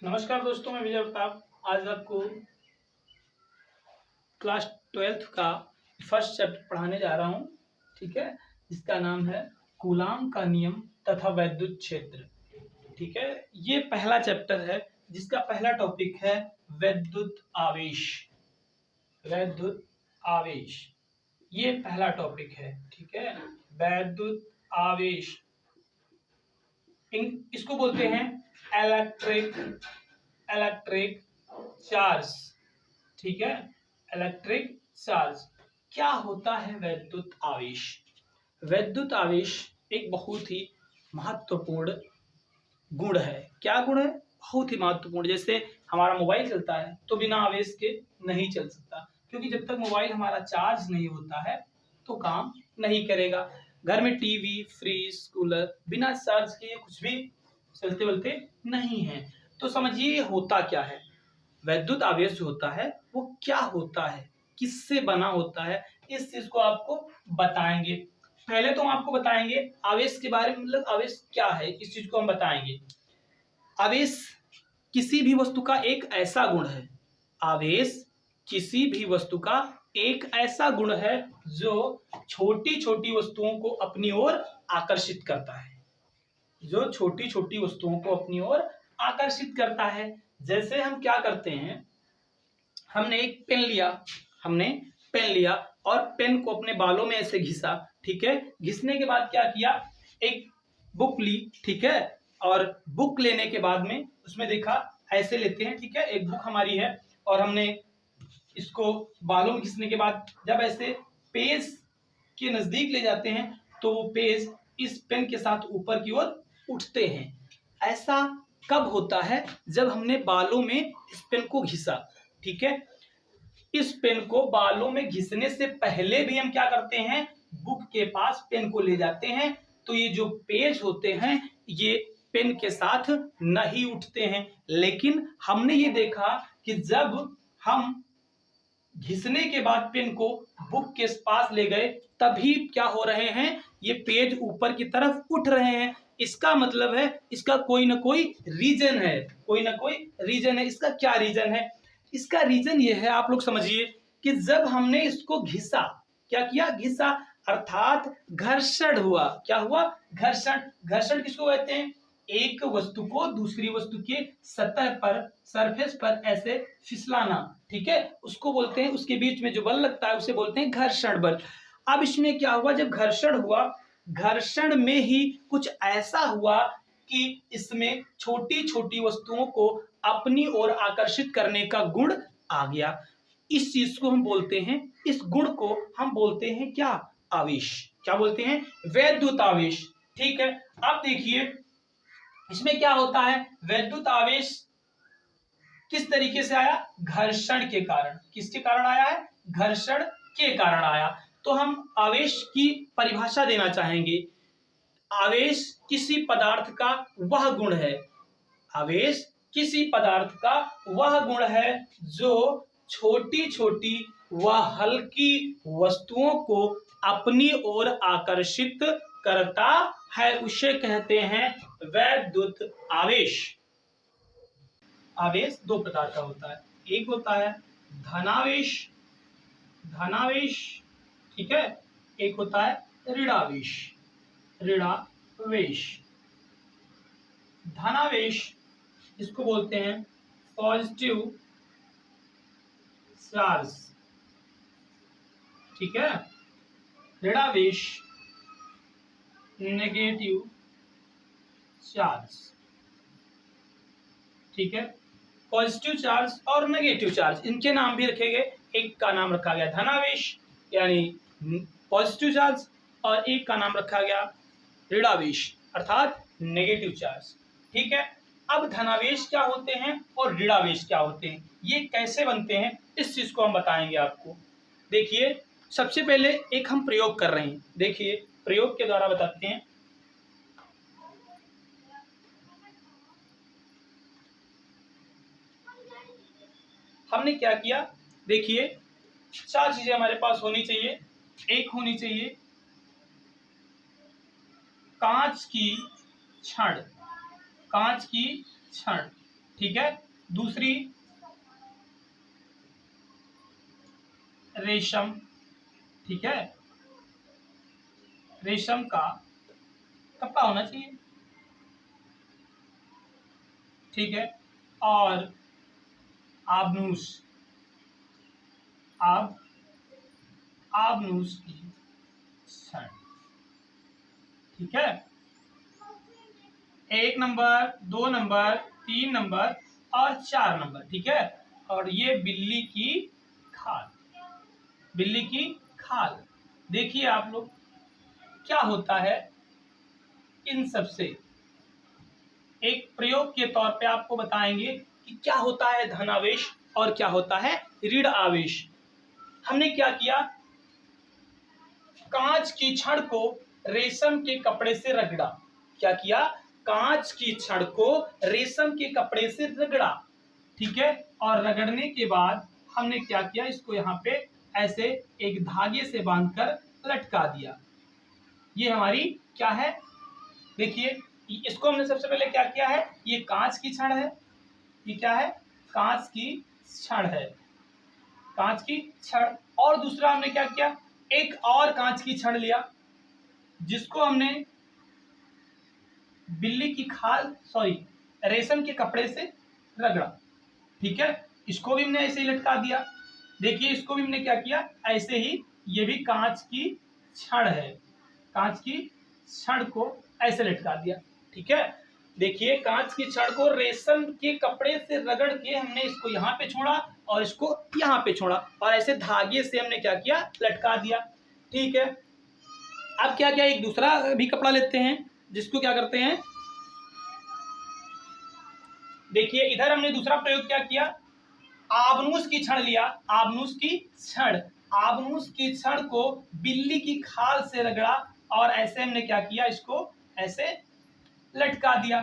नमस्कार दोस्तों, मैं विजय प्रताप आज आपको क्लास 12th का फर्स्ट चैप्टर पढ़ाने जा रहा हूँ। ठीक है, जिसका नाम है कूलाम का नियम तथा वैद्युत क्षेत्र। ठीक है, ये पहला चैप्टर है जिसका पहला टॉपिक है वैद्युत आवेश। वैद्युत आवेश ये पहला टॉपिक है। ठीक है, वैद्युत आवेश इसको बोलते हैं इलेक्ट्रिक चार्ज। ठीक है, इलेक्ट्रिक चार्ज क्या होता है? वैद्युत आवेश। वैद्युत आवेश एक बहुत ही महत्वपूर्ण गुण है। क्या गुण है? बहुत ही महत्वपूर्ण। जैसे हमारा मोबाइल चलता है तो बिना आवेश के नहीं चल सकता, क्योंकि जब तक मोबाइल हमारा चार्ज नहीं होता है तो काम नहीं करेगा। घर में टीवी, फ्रिज, कूलर बिना चार्ज किए कुछ भी चलते वलते नहीं है। तो समझिए होता क्या है। वैद्युत आवेश जो होता है वो क्या होता है, किससे बना होता है, इस चीज को आपको बताएंगे। पहले तो हम आपको बताएंगे आवेश के बारे में, मतलब आवेश क्या है, इस चीज को हम बताएंगे। आवेश किसी भी वस्तु का एक ऐसा गुण है। आवेश किसी भी वस्तु का एक ऐसा गुण है जो छोटी छोटी वस्तुओं को अपनी ओर आकर्षित करता है। जो छोटी छोटी वस्तुओं को अपनी ओर आकर्षित करता है। जैसे हम क्या करते हैं, हमने एक पेन लिया और पेन को अपने बालों में ऐसे घिसा। ठीक है, घिसने के बाद क्या किया, एक बुक ली। ठीक है, और बुक लेने के बाद में उसमें देखा, ऐसे लेते हैं। ठीक है, एक बुक हमारी है और हमने इसको बालों में घिसने के बाद जब ऐसे पेज के नजदीक ले जाते हैं तो वो पेज इस पेन के साथ ऊपर की ओर उठते हैं। ऐसा कब होता है? जब हमने बालों में इस पेन को घिसा। ठीक है, इस पेन को बालों में घिसने से पहले भी हम क्या करते हैं, बुक के पास पेन को ले जाते हैं, तो ये जो पेज होते हैं ये पेन के साथ नहीं उठते हैं। लेकिन हमने ये देखा कि जब हम घिसने के बाद पेन को बुक के पास ले गए तभी क्या हो रहे हैं, ये पेज ऊपर की तरफ उठ रहे हैं। इसका मतलब है इसका कोई ना कोई रीजन है, कोई ना कोई रीजन है। इसका क्या रीजन है? इसका रीजन ये है, आप लोग समझिए कि जब हमने इसको घिसा, क्या किया, घिसा, अर्थात घर्षण हुआ। क्या हुआ? घर्षण। घर्षण किसको कहते हैं? एक वस्तु को दूसरी वस्तु के सतह पर, सरफेस पर ऐसे फिसलाना। ठीक है, उसको बोलते हैं, उसके बीच में जो बल लगता है उसे बोलते हैं घर्षण बल। अब इसमें क्या हुआ, जब घर्षण हुआ, घर्षण में ही कुछ ऐसा हुआ कि इसमें छोटी छोटी वस्तुओं को अपनी ओर आकर्षित करने का गुण आ गया। इस चीज को हम बोलते हैं, इस गुण को हम बोलते हैं क्या? आवेश। क्या बोलते हैं? वैद्युत आवेश। ठीक है, अब देखिए इसमें क्या होता है, वैद्युत आवेश किस तरीके से आया? घर्षण के कारण। किसके कारण आया है? घर्षण के कारण आया। तो हम आवेश की परिभाषा देना चाहेंगे। आवेश किसी पदार्थ का वह गुण है। आवेश किसी पदार्थ का वह गुण है जो छोटी छोटी व हल्की वस्तुओं को अपनी ओर आकर्षित करता है, उसे कहते हैं वैद्युत आवेश। आवेश दो प्रकार का होता है। एक होता है धनावेश, धनावेश। ठीक है, एक होता है ऋणावेश, ऋणावेश। धनावेश इसको बोलते हैं पॉजिटिव चार्ज। ठीक है, ऋणावेश नेगेटिव चार्ज। ठीक है, पॉजिटिव चार्ज और नेगेटिव चार्ज, इनके नाम भी रखे गए। एक का नाम रखा गया धनावेश यानी पॉजिटिव चार्ज, और एक का नाम रखा गया ऋणावेश अर्थात नेगेटिव चार्ज। ठीक है, अब धनावेश क्या होते हैं और ऋणावेश क्या होते हैं, ये कैसे बनते हैं, इस चीज को हम बताएंगे आपको। देखिए सबसे पहले एक हम प्रयोग कर रहे हैं। देखिए प्रयोग के द्वारा बताते हैं। हमने क्या किया, देखिए चार चीजें हमारे पास होनी चाहिए। एक होनी चाहिए कांच की छड़, कांच की छड़। ठीक है। दूसरी रेशम, ठीक है, रेशम का कपड़ा होना चाहिए, ठीक है। और आबनूस, आबनूस की छड़, ठीक है। 1 नंबर, 2 नंबर, 3 नंबर और 4 नंबर, ठीक है। और ये बिल्ली की खाल, बिल्ली की खाल। देखिए आप लोग, क्या होता है इन सब से, एक प्रयोग के तौर पे आपको बताएंगे कि क्या होता है धनावेश और क्या होता है ऋण आवेश। हमने क्या किया, कांच की छड़ को रेशम के कपड़े से रगड़ा। क्या किया, कांच की छड़ को रेशम के कपड़े से रगड़ा, ठीक है। और रगड़ने के बाद हमने क्या किया, इसको यहाँ पे ऐसे एक धागे से बांधकर लटका दिया। ये हमारी क्या है, देखिए इसको हमने सबसे पहले क्या किया है, ये कांच की छड़ है, ये क्या है, कांच की छड़ है, कांच की छड़। और दूसरा हमने क्या किया, एक और कांच की छड़ लिया, जिसको हमने बिल्ली की खाल, सॉरी, रेशम के कपड़े से रगड़ा, ठीक है। इसको भी हमने ऐसे ही लटका दिया। देखिए इसको भी हमने क्या किया, ऐसे ही, ये भी कांच की छड़ है, कांच की छड़ को ऐसे लटका दिया, ठीक है। देखिए कांच की छड़ को रेशम के कपड़े से रगड़ के हमने इसको यहाँ पे छोड़ा और इसको यहाँ पे छोड़ा और ऐसे धागे से हमने क्या किया, लटका दिया, ठीक है। अब क्या क्या, एक दूसरा भी कपड़ा लेते हैं, जिसको क्या करते हैं, देखिए इधर हमने दूसरा प्रयोग क्या किया, आबनूस की छड़ लिया, आबनूस की छड़, आबनूस की छड़ को बिल्ली की खाल से रगड़ा और ऐसे हमने क्या किया, इसको ऐसे लटका दिया,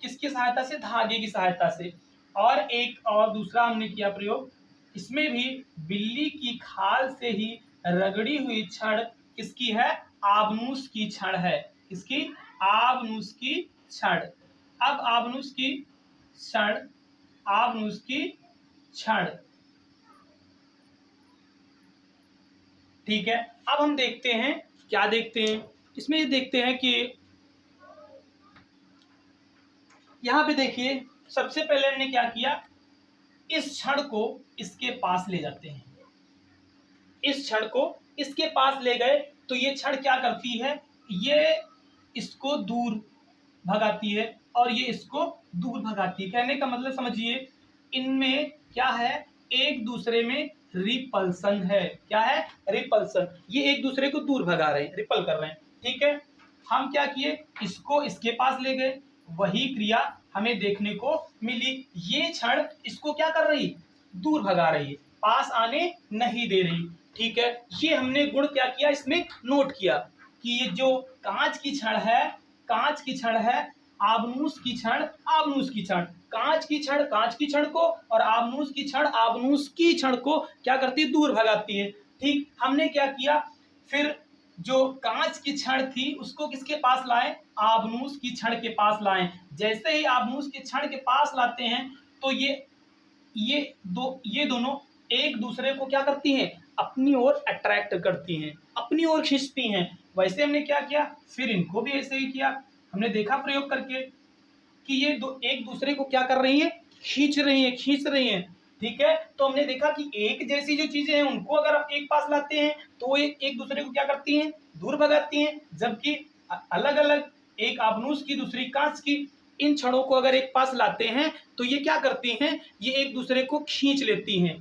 किसकी सहायता से, धागे की सहायता से। और एक और दूसरा हमने किया प्रयोग, इसमें भी बिल्ली की खाल से ही रगड़ी हुई छड़ किसकी है, आबनूस की छड़ है, किसकी, आबनूस की छड़। अब आबनूस की छड़, आबनूस की छड़, ठीक है। अब हम देखते हैं, क्या देखते हैं इसमें, ये देखते हैं कि यहां पे देखिए सबसे पहले हमने क्या किया, इस छड़ को इसके पास ले जाते हैं, इस छड़ को इसके पास ले गए तो ये छड़ क्या करती है, ये इसको दूर भगाती है और ये इसको दूर भगाती है। कहने का मतलब समझिए, इनमें क्या है, एक दूसरे में रिपल्सन है, क्या है, रिपल्सन, ये एक दूसरे को दूर भगा रहे हैं, रिपल कर रहे हैं, ठीक है। हम क्या किए, इसको इसके पास ले गए, वही क्रिया हमें देखने को मिली, ये छड़ इसको क्या कर रही, दूर भगा रही है, पास आने नहीं दे रही, ठीक है। ये हमने गुण क्या किया, इसमें नोट किया कि ये जो कांच की छड़ है, कांच की छड़ है, आबनूस की छड़, आबनूस की छड़, कांच की छड़ कांच की छड़ को और आबनूस की छड़ आबनूस की छड़ को क्या करती है, दूर भगाती है, ठीक। हमने क्या किया, फिर जो कांच की छड़ थी उसको किसके पास लाए, आबनूस की छड़ के पास लाए। जैसे ही आबनूस की छड़ के पास लाते हैं तो ये दोनों एक दूसरे को क्या करती हैं, अपनी ओर अट्रैक्ट करती हैं, अपनी ओर खींचती हैं। वैसे हमने क्या किया, फिर इनको भी ऐसे ही किया, हमने देखा प्रयोग करके कि ये दो एक दूसरे को क्या कर रही हैं, खींच रही हैं, ठीक है। तो हमने देखा कि एक जैसी जो चीजें हैं उनको अगर आप एक पास लाते हैं तो वो एक दूसरे को क्या करती हैं, दूर भगाती हैं, जबकि अलग अलग, एक आबनूस की दूसरी कांच की, इन छड़ों को अगर एक पास लाते हैं तो ये क्या करती हैं, ये एक दूसरे को खींच लेती हैं।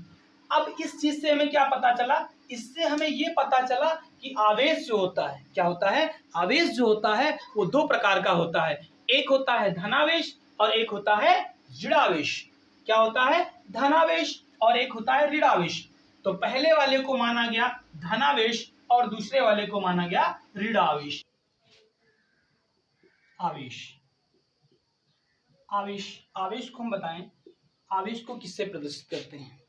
अब इस चीज से हमें क्या पता चला, इससे हमें ये पता चला कि आवेश जो होता है, क्या होता है, आवेश जो होता है वो दो प्रकार का होता है, एक होता है धनावेश और एक होता है ऋणावेश। क्या होता है, धनावेश और एक होता है ऋणावेश। तो पहले वाले को माना गया धनावेश और दूसरे वाले को माना गया ऋणावेश। आवेश, आवेश, आवेश को हम बताएं, आवेश को किससे प्रदर्शित करते हैं,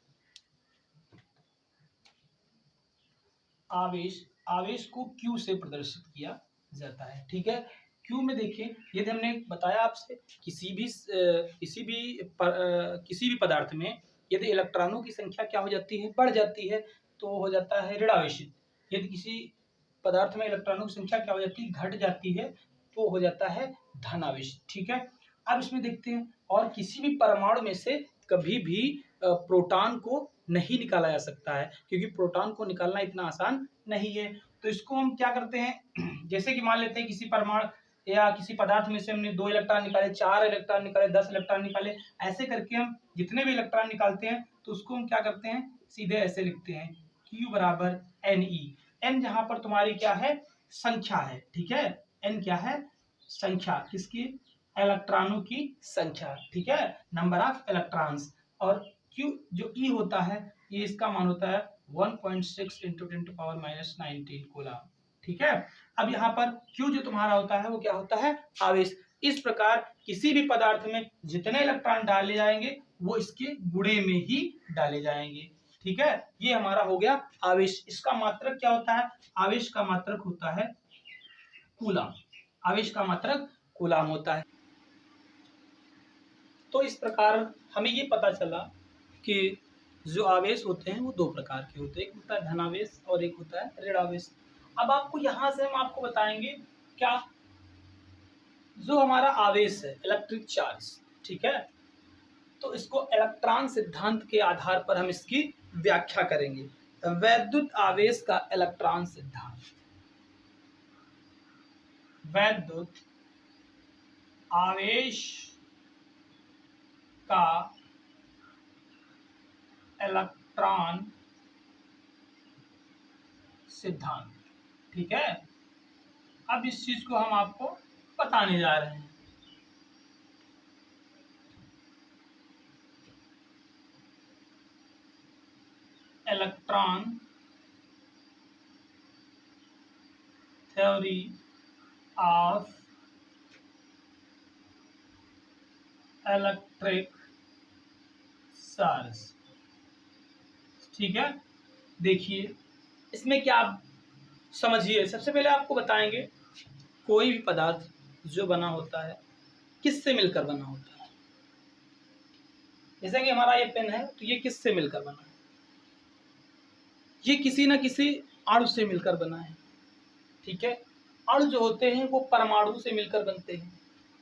आवेश, आवेश को Q से प्रदर्शित किया जाता है, ठीक है। क्यू में देखिए, यदि हमने बताया आपसे किसी भी पदार्थ में यदि इलेक्ट्रॉनों की संख्या क्या हो जाती है, बढ़ जाती है, तो हो जाता है ऋणावेशित। यदि किसी पदार्थ में इलेक्ट्रॉनों की संख्या क्या हो जाती है, घट जाती है, तो हो जाता है धनावेशित। ठीक है, अब इसमें देखते हैं, और किसी भी परमाणु में से कभी भी प्रोटॉन को नहीं निकाला जा सकता है, क्योंकि प्रोटॉन को निकालना इतना आसान नहीं है। तो इसको हम क्या करते हैं, जैसे कि मान लेते हैं किसी परमाणु या किसी पदार्थ में से हमने 2 इलेक्ट्रॉन निकाले, 4 इलेक्ट्रॉन निकाले, 10 इलेक्ट्रॉन निकाले, ऐसे करके हम जितने भी इलेक्ट्रॉन निकालते हैं तो उसको हम क्या करते हैं, सीधे ऐसे लिखते हैं, Q बराबर Ne। n जहां पर तुम्हारी क्या है, संख्या है। ठीक है, n क्या है, संख्या, किसकी, इलेक्ट्रॉनों की संख्या। ठीक है, नंबर ऑफ इलेक्ट्रॉन्स। और Q जो E होता है, ये इसका मान होता है 1.6 × 10⁻⁻19 कूलम। ठीक है, अब यहाँ पर Q जो तुम्हारा होता है वो क्या होता है, आवेश। इस प्रकार किसी भी पदार्थ में जितने इलेक्ट्रॉन डाले जाएंगे वो इसके गुणे में ही डाले जाएंगे। ठीक है, ये हमारा हो गया आवेश। इसका मात्रक क्या होता है, आवेश का मात्रक होता है कूलम। आवेश का मात्रक कूलम होता है। तो इस प्रकार हमें ये पता चला कि जो आवेश होते हैं वो 2 प्रकार के होते हैं, एक होता है धनावेश और एक होता है ऋणावेश। अब आपको यहाँ से हम आपको बताएंगे क्या, जो हमारा आवेश है इलेक्ट्रिक चार्ज, ठीक है, तो इसको इलेक्ट्रॉन सिद्धांत के आधार पर हम इसकी व्याख्या करेंगे। वैद्युत आवेश का इलेक्ट्रॉन सिद्धांत, वैद्युत आवेश का इलेक्ट्रॉन सिद्धांत। ठीक है, अब इस चीज को हम आपको बताने जा रहे हैं। Electron theory of electric charge. ठीक है, देखिए इसमें क्या आप समझिए, सबसे पहले आपको बताएंगे कोई भी पदार्थ जो बना होता है किससे मिलकर बना होता है। जैसे कि हमारा ये पेन है, तो ये किससे मिलकर बना है, ये किसी न किसी अणु से मिलकर बना है। ठीक है, अणु जो होते हैं वो परमाणु से मिलकर बनते हैं,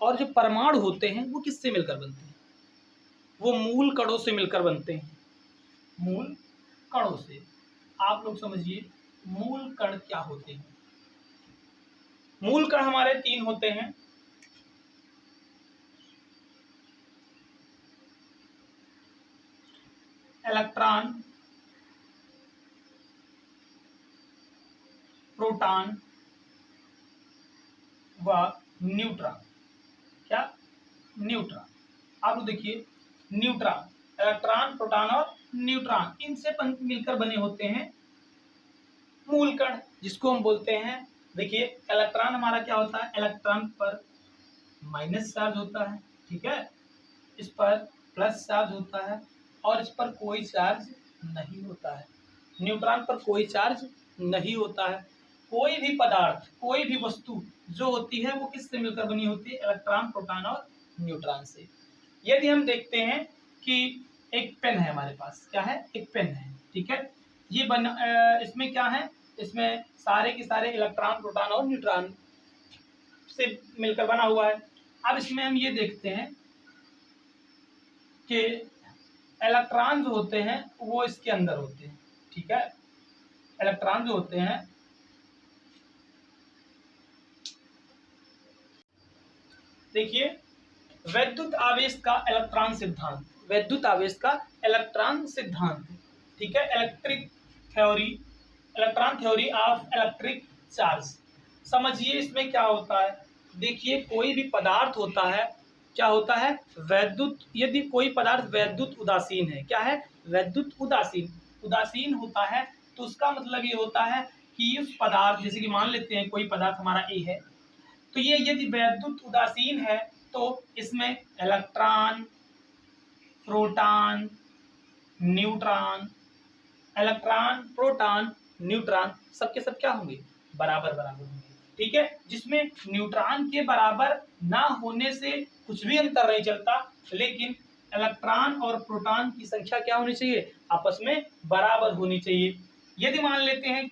और जो परमाणु होते हैं वो किससे मिलकर बनते हैं, वो मूल कणों से मिलकर बनते हैं। मूल कणों से, आप लोग समझिए मूल कण क्या होते हैं। मूल कण हमारे 3 होते हैं। इलेक्ट्रॉन, प्रोटॉन व न्यूट्रॉन। क्या, न्यूट्रॉन। आप देखिए न्यूट्रॉन, इलेक्ट्रॉन, प्रोटॉन और न्यूट्रॉन, इनसे मिलकर बने होते हैं मूल कण, जिसको हम बोलते हैं, देखिए इलेक्ट्रॉन हमारा क्या होता है, इलेक्ट्रॉन पर माइनस चार्ज होता है। ठीक है, इस पर प्लस चार्ज होता है, और इस पर कोई चार्ज नहीं होता है। न्यूट्रॉन पर कोई चार्ज नहीं होता है। कोई भी पदार्थ, कोई भी वस्तु जो होती है वो किससे मिलकर बनी होती है, इलेक्ट्रॉन, प्रोटॉन और न्यूट्रॉन से। यदि हम देखते हैं कि एक पेन है हमारे पास, क्या है, एक पेन है। ठीक है, ये इसमें क्या है, इसमें सारे के सारे इलेक्ट्रॉन, प्रोटॉन और न्यूट्रॉन से मिलकर बना हुआ है। अब इसमें हम ये देखते हैं कि इलेक्ट्रॉन जो होते हैं वो इसके अंदर होते हैं। ठीक है, इलेक्ट्रॉन जो होते हैं, देखिए वैद्युत आवेश का इलेक्ट्रॉन सिद्धांत, वैद्युत आवेश का इलेक्ट्रॉन सिद्धांत। ठीक है, electron theory of electric charge. समझिए इसमें क्या होता है, देखिए कोई भी पदार्थ होता है, क्या होता है, वैद्युत, यदि कोई पदार्थ वैद्युत उदासीन है, क्या है, वैद्युत उदासीन, उदासीन होता है, तो उसका मतलब ये होता है कि उस पदार्थ, जैसे कि मान लेते हैं कोई पदार्थ हमारा ए है, तो ये यदि वैद्युत उदासीन है तो इसमें electron, proton, neutron, electron, proton, neutron सबके सब क्या होंगे, बराबर बराबर होंगे। ठीक है, जिसमें न्यूट्रॉन के बराबर ना होने से कुछ भी अंतर नहीं चलता, लेकिन इलेक्ट्रॉन और प्रोटॉन की संख्या क्या होनी चाहिए, आपस में बराबर होनी चाहिए। यदि मान लेते हैं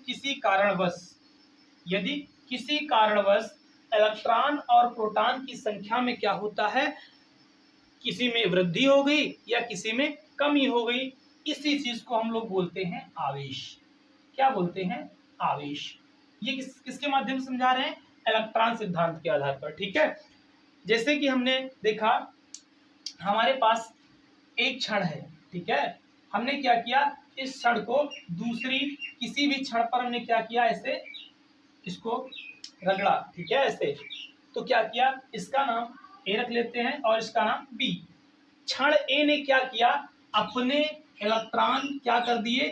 यदि किसी कारणवश इलेक्ट्रॉन और प्रोटॉन की संख्या में क्या होता है, किसी में वृद्धि हो गई या किसी में कमी हो गई, इसी चीज को हम लोग बोलते हैं आवेश। क्या बोलते हैं, आवेश। ये किसके माध्यम से समझा रहे हैं, इलेक्ट्रॉन सिद्धांत के आधार पर। ठीक है, जैसे कि हमने देखा हमारे पास एक क्षण है, ठीक है, हमने क्या किया, इस क्षण को दूसरी किसी भी क्षण पर हमने क्या किया, ऐसे इसको रगड़ा, ठीक है, ऐसे। तो क्या किया, इसका नाम ए रख लेते हैं और इसका नाम बी। क्षण ए ने क्या किया, अपने इलेक्ट्रॉन क्या कर दिए,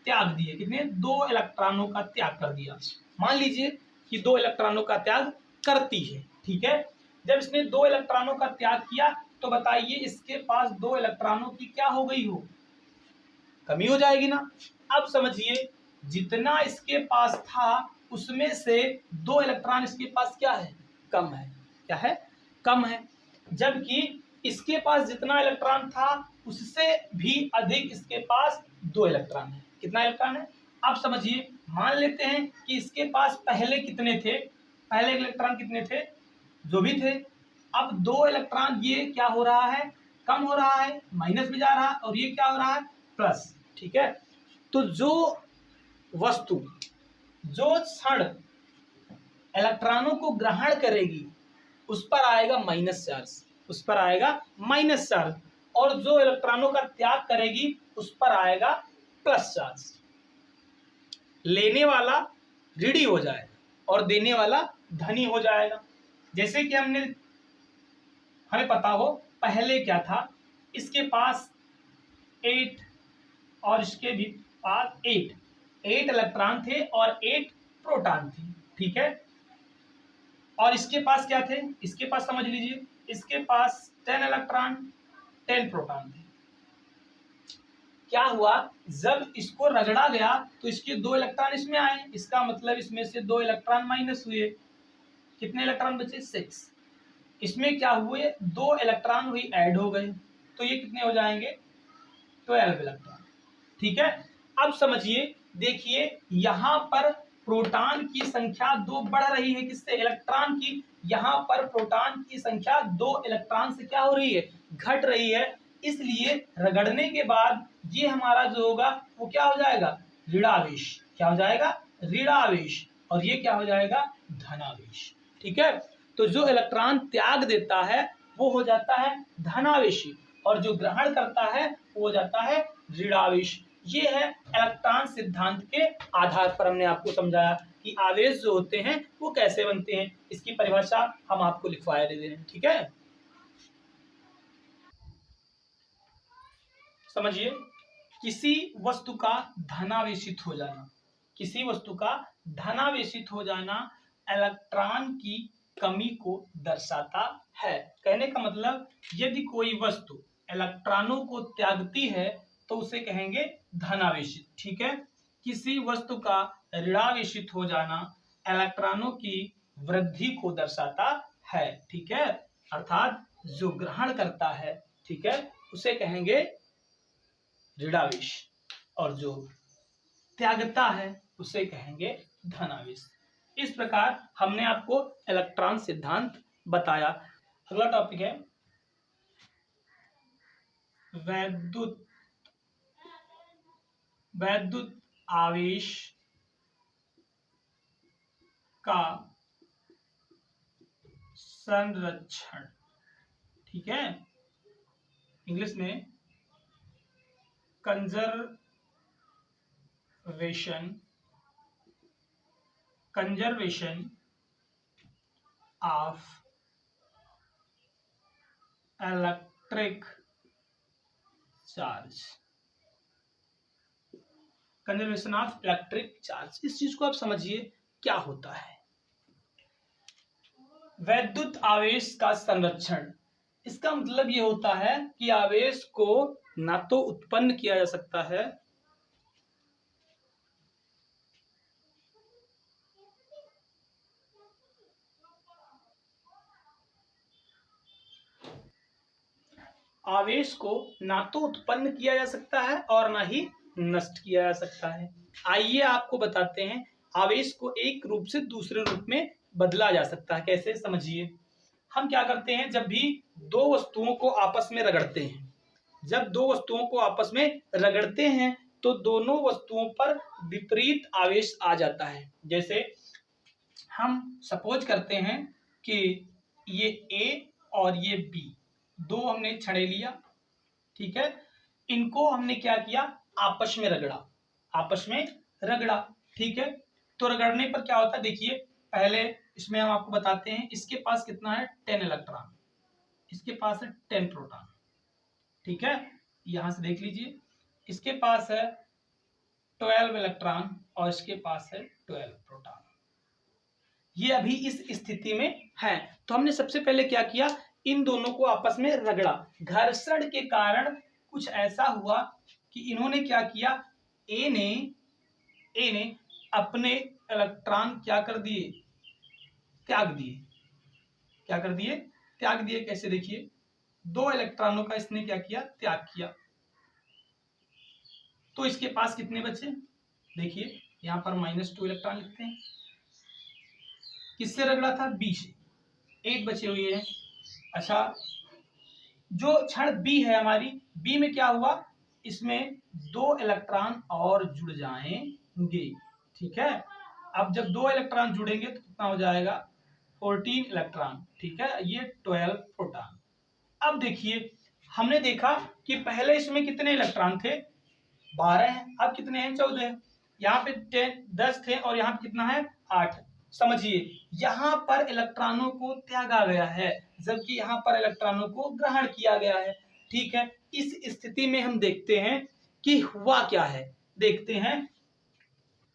त्याग दिए। कितने, 2 इलेक्ट्रॉनों का त्याग कर दिया। मान लीजिए कि 2 इलेक्ट्रॉनों का त्याग करती है, ठीक है। जब इसने 2 इलेक्ट्रॉनों का त्याग किया तो बताइए इसके पास 2 इलेक्ट्रॉनों की क्या हो गई हो, कमी हो जाएगी ना। अब समझिए जितना इसके पास था उसमें से 2 इलेक्ट्रॉन इसके पास क्या है, कम है। क्या है, कम है। जबकि इसके पास जितना इलेक्ट्रॉन था उससे भी अधिक इसके पास 2 इलेक्ट्रॉन है। कितना इलेक्ट्रॉन है, अब समझिए, मान लेते हैं कि इसके पास पहले कितने थे, पहले इलेक्ट्रॉन कितने थे, जो भी थे। अब 2 इलेक्ट्रॉन ये क्या हो रहा है, कम हो रहा है, माइनस में जा रहा है, और ये क्या हो रहा है, प्लस। ठीक है, तो जो वस्तु, जो क्षण इलेक्ट्रॉनों को ग्रहण करेगी उस पर आएगा माइनस चार्ज, उस पर आएगा माइनस चार्ज, और जो इलेक्ट्रॉनों का त्याग करेगी उस पर आएगा प्लस चार्ज। लेने वाला ऋणी हो जाएगा और देने वाला धनी हो जाएगा। जैसे कि हमें पता हो पहले क्या था, इसके पास 8 और इसके भी पास 8 इलेक्ट्रॉन थे और 8 प्रोटॉन थे, ठीक है। और इसके पास क्या थे, इसके पास समझ लीजिए, इसके पास 10 इलेक्ट्रॉन 10 प्रोटॉन थे। क्या हुआ, जब इसको रगड़ा गया तो इसके 2 इलेक्ट्रॉन इसमें आए, इसका मतलब इसमें से 2 इलेक्ट्रॉन माइनस हुए। कितने इलेक्ट्रॉन बचे, 6। इसमें क्या हुए, 2 इलेक्ट्रॉन हुई ऐड हो गए, तो ये कितने हो जाएंगे, 12 इलेक्ट्रॉन। ठीक है, अब समझिए, देखिए यहां पर प्रोटॉन की संख्या 2 बढ़ रही है, किससे, इलेक्ट्रॉन की। यहां पर प्रोटॉन की संख्या 2 इलेक्ट्रॉन से क्या हो रही है, घट रही है। इसलिए रगड़ने के बाद ये हमारा जो होगा वो क्या हो जाएगा, ऋणावेश। क्या हो जाएगा, ऋणावेश। और ये क्या हो जाएगा, धनावेश। ठीक है, तो जो इलेक्ट्रॉन त्याग देता है वो हो जाता है धनावेशी, और जो ग्रहण करता है वो हो जाता है ऋणावेश। ये है इलेक्ट्रॉन सिद्धांत के आधार पर हमने आपको समझाया कि आवेश जो होते हैं वो कैसे बनते हैं। इसकी परिभाषा हम आपको लिखवाए दे रहे हैं, ठीक है। समझिए, किसी वस्तु का धनावेशित हो जाना, किसी वस्तु का धनावेशित हो जाना इलेक्ट्रॉन की कमी को दर्शाता है। कहने का मतलब, यदि कोई वस्तु इलेक्ट्रॉनों को त्यागती है तो उसे कहेंगे धनावेशित। ठीक है, किसी वस्तु का ऋणावेशित हो जाना इलेक्ट्रॉनों की वृद्धि को दर्शाता है। ठीक है, अर्थात जो ग्रहण करता है, ठीक है, उसे कहेंगे ऋणावेश, और जो त्यागता है उसे कहेंगे धनावेश। इस प्रकार हमने आपको इलेक्ट्रॉन सिद्धांत बताया। अगला टॉपिक है वैद्युत आवेश का संरक्षण। ठीक है, इंग्लिश में conservation of electric charge. Conservation of electric charge, इस चीज को आप समझिए क्या होता है। वैद्युत आवेश का संरक्षण, इसका मतलब ये होता है कि आवेश को ना तो उत्पन्न किया जा सकता है, आवेश को ना तो उत्पन्न किया जा सकता है और ना ही नष्ट किया जा सकता है। आइए आपको बताते हैं आवेश को एक रूप से दूसरे रूप में बदला जा सकता है कैसे, समझिए। हम क्या करते हैं, जब भी दो वस्तुओं को आपस में रगड़ते हैं, जब दो वस्तुओं को आपस में रगड़ते हैं तो दोनों वस्तुओं पर विपरीत आवेश आ जाता है। जैसे हम सपोज करते हैं कि ये ए और ये बी दो हमने छड़े लिया, ठीक है, इनको हमने क्या किया, आपस में रगड़ा, आपस में रगड़ा, ठीक है। तो रगड़ने पर क्या होता है, देखिए पहले इसमें हम आपको बताते हैं, इसके पास कितना है 10 इलेक्ट्रॉन, इसके पास है 10 प्रोटॉन, ठीक है। यहां से देख लीजिए, इसके पास है 12 इलेक्ट्रॉन और इसके पास है 12 प्रोटॉन। ये अभी इस स्थिति में है। तो हमने सबसे पहले क्या किया, इन दोनों को आपस में रगड़ा। घर्षण के कारण कुछ ऐसा हुआ कि इन्होंने क्या किया, ए ने अपने इलेक्ट्रॉन क्या कर दिए, त्याग दिए। क्या कर दिए, त्याग दिए। कैसे, देखिए 2 इलेक्ट्रॉनों का इसने क्या किया, त्याग किया। तो इसके पास कितने बचे, देखिए यहां पर -2 इलेक्ट्रॉन लिखते हैं। किससे रगड़ा था, बी से, 8 बचे हुए हैं। अच्छा, जो क्षण बी है हमारी, बी में क्या हुआ, इसमें 2 इलेक्ट्रॉन और जुड़ जाएंगे, ठीक है। अब जब 2 इलेक्ट्रॉन जुड़ेंगे तो कितना हो जाएगा, 14 इलेक्ट्रॉन, ठीक है, ये 12 प्रोटॉन। अब देखिए हमने देखा कि पहले इसमें कितने इलेक्ट्रॉन थे, 12 हैं, अब कितने हैं, 14 हैं। यहाँ पे 10 थे और यहाँ पे कितना है, 8। समझिए यहाँ पर इलेक्ट्रॉनों को त्यागा गया है जबकि यहाँ पर इलेक्ट्रॉनों को ग्रहण किया गया है, ठीक है। इस स्थिति में हम देखते हैं कि हुआ क्या है, देखते हैं।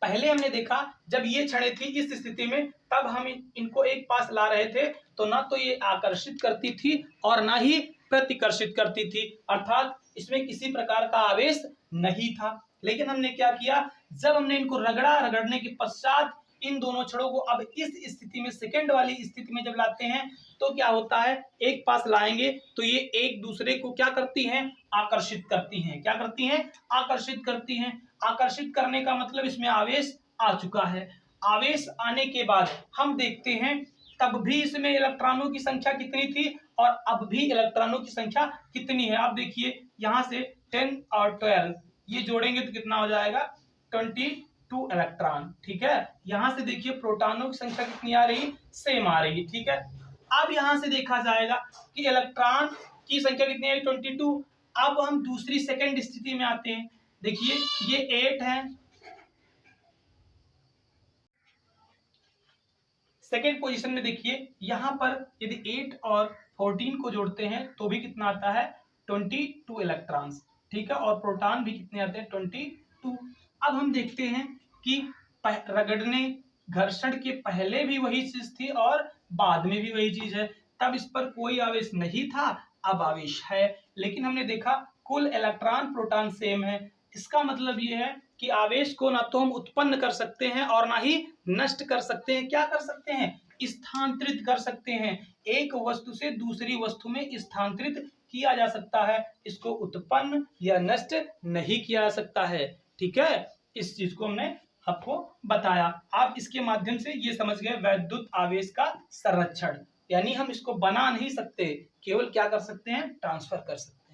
पहले हमने देखा जब ये छड़ें थी इस स्थिति में, तब हम इनको एक पास ला रहे थे तो ना तो ये आकर्षित करती थी और ना ही प्रतिकर्षित करती थी, अर्थात इसमें किसी प्रकार का आवेश नहीं था। लेकिन हमने क्या किया, जब हमने इनको रगड़ा, रगड़ने के पश्चात इन दोनों छड़ों को अब इस स्थिति में, सेकंड वाली स्थिति में जब लाते हैं तो क्या होता है, एक पास लाएंगे तो ये एक दूसरे को क्या करती हैं, आकर्षित करती हैं। क्या करती हैं, आकर्षित करती हैं। आकर्षित करने का मतलब इसमें आवेश आ चुका है। आवेश आने के बाद हम देखते हैं तब भी इसमें इलेक्ट्रॉनों की संख्या कितनी थी और अब भी इलेक्ट्रॉनों की संख्या कितनी है। आप देखिए यहां से 10 और 12 ये जोड़ेंगे तो कितना हो जाएगा, 22 इलेक्ट्रॉन, ठीक है। यहां से देखिए प्रोटॉनों की संख्या कितनी आ रही, सेम आ रही है, ठीक है। अब यहां से देखा जाएगा कि इलेक्ट्रॉन की संख्या कितनी है, 22। अब हम दूसरी सेकंड स्थिति में आते हैं, देखिए ये 8 है, सेकेंड पोजीशन में देखिए यहां पर यदि 8 और 14 को जोड़ते हैं तो भी कितना आता है, 22 इलेक्ट्रॉन्स, ठीक है। और प्रोटॉन भी कितने आते हैं, 22। अब हम देखते हैं कि रगड़ने, घर्षण के पहले भी वही चीज थी और बाद में भी वही चीज है। तब इस पर कोई आवेश नहीं था, अब आवेश है। लेकिन हमने देखा कुल इलेक्ट्रॉन प्रोटॉन सेम है। इसका मतलब ये है कि आवेश को ना तो हम उत्पन्न कर सकते हैं और ना ही नष्ट कर सकते हैं। क्या कर सकते हैं, स्थानांतरित कर सकते हैं। एक वस्तु से दूसरी वस्तु में स्थानांतरित किया जा सकता है, इसको उत्पन्न या नष्ट नहीं किया जा सकता है, ठीक है। इस चीज को हमने आपको बताया। आप इसके माध्यम से ये समझ गए वैद्युत आवेश का संरक्षण, यानी हम इसको बना नहीं सकते, केवल क्या कर सकते हैं, ट्रांसफर कर सकते हैं।